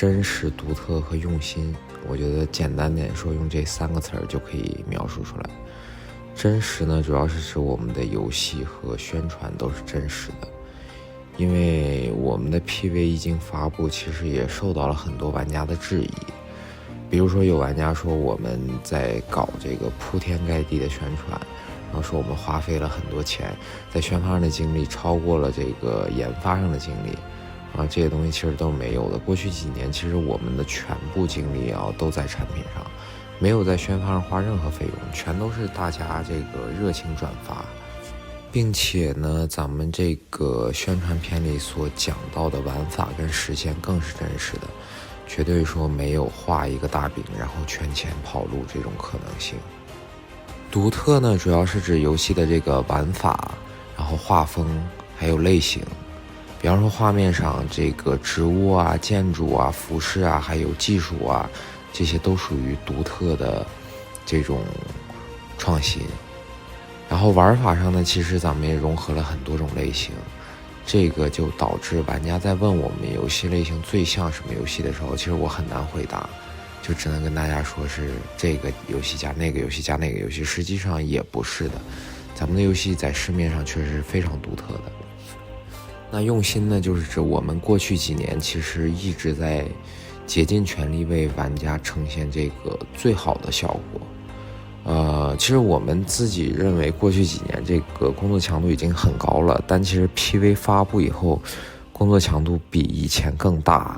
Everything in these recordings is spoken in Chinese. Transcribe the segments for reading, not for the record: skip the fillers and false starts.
真实、独特和用心。我觉得简单点说，用这3个词儿就可以描述出来。真实呢，主要是指我们的游戏和宣传都是真实的，因为我们的 PV 一经发布，其实也受到了很多玩家的质疑。比如说有玩家说我们在搞这个铺天盖地的宣传，然后说我们花费了很多钱，在宣发上的精力超过了这个研发上的精力啊，这些东西其实都是没有的。过去几年其实我们的全部精力都在产品上，没有在宣发上花任何费用，全都是大家这个热情转发，并且呢，咱们这个宣传片里所讲到的玩法跟实现更是真实的，绝对说没有画一个大饼然后圈钱跑路这种可能性。独特呢，主要是指游戏的这个玩法，然后画风还有类型。比方说画面上这个植物啊、建筑啊、服饰啊，还有技术啊，这些都属于独特的这种创新。然后玩法上呢，其实咱们也融合了很多种类型，这个就导致玩家在问我们游戏类型最像什么游戏的时候，其实我很难回答，就只能跟大家说是这个游戏加那个游戏加那个游戏，实际上也不是的。咱们的游戏在市面上确实是非常独特的。那用心呢，就是指我们过去几年其实一直在竭尽全力为玩家呈现这个最好的效果。其实我们自己认为过去几年这个工作强度已经很高了，但其实 PV 发布以后，工作强度比以前更大，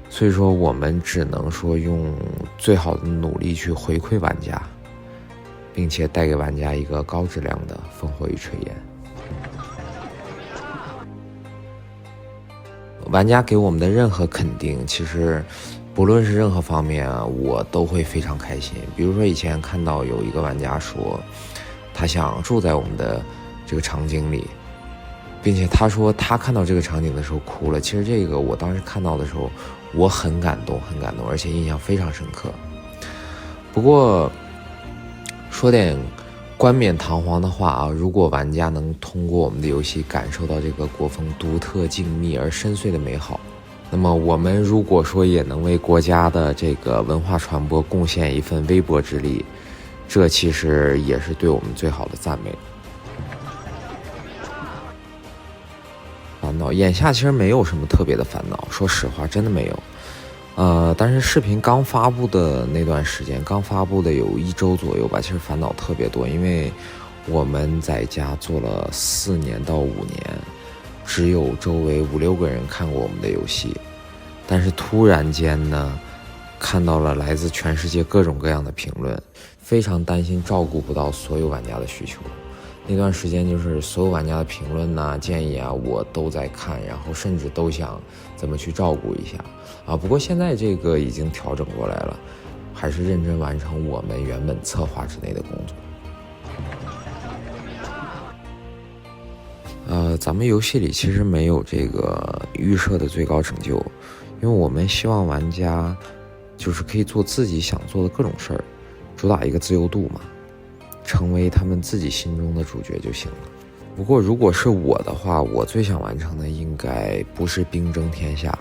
所以说我们只能说用最好的努力去回馈玩家，并且带给玩家一个高质量的烽火与炊烟。玩家给我们的任何肯定，其实不论是任何方面我都会非常开心。比如说以前看到有一个玩家说他想住在我们的这个场景里，并且他说他看到这个场景的时候哭了。其实这个我当时看到的时候我很感动，而且印象非常深刻。不过说点冠冕堂皇的话如果玩家能通过我们的游戏感受到这个国风独特、静谧而深邃的美好，那么我们如果说也能为国家的这个文化传播贡献一份微薄之力，这其实也是对我们最好的赞美。烦恼眼下其实没有什么特别的烦恼，说实话真的没有。但是视频刚发布的那段时间，刚发布的有1周左右吧，其实烦恼特别多，因为我们在家做了4年到5年，只有周围5、6个人看过我们的游戏，但是突然间呢，看到了来自全世界各种各样的评论，非常担心照顾不到所有玩家的需求。那段时间就是所有玩家的评论建议我都在看，然后甚至都想怎么去照顾一下不过现在这个已经调整过来了，还是认真完成我们原本策划之内的工作。咱们游戏里其实没有这个预设的最高成就，因为我们希望玩家就是可以做自己想做的各种事儿，主打一个自由度嘛，成为他们自己心中的主角就行了。不过如果是我的话，我最想完成的应该不是兵争天下，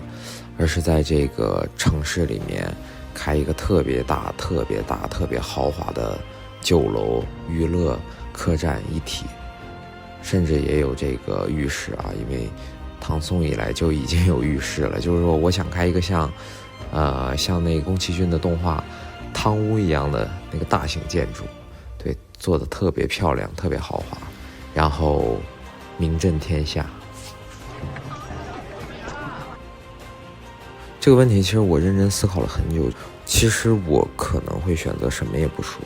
而是在这个城市里面开一个特别大、特别豪华的酒楼、娱乐、客栈一体，甚至也有这个浴室因为唐宋以来就已经有浴室了。就是说我想开一个像那个宫崎骏的动画汤屋一样的那个大型建筑，对，做的特别漂亮、特别豪华，然后名震天下。这个问题其实我认真思考了很久，其实我可能会选择什么也不说，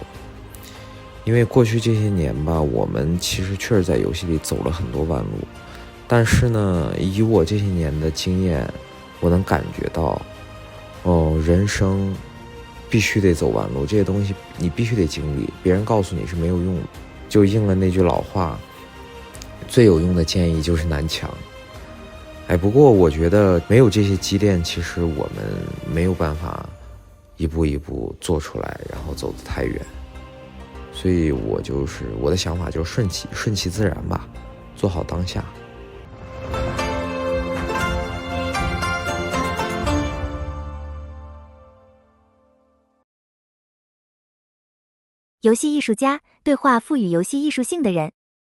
因为过去这些年吧，我们其实确实在游戏里走了很多弯路，但是呢，以我这些年的经验，我能感觉到人生必须得走弯路，这些东西你必须得经历，别人告诉你是没有用的。就应了那句老话，最有用的建议就是南墙。不过我觉得没有这些积淀，其实我们没有办法一步一步做出来，然后走得太远。所以我的想法就是顺其自然吧，做好当下。游戏艺术家，对话赋予游戏艺术性的人。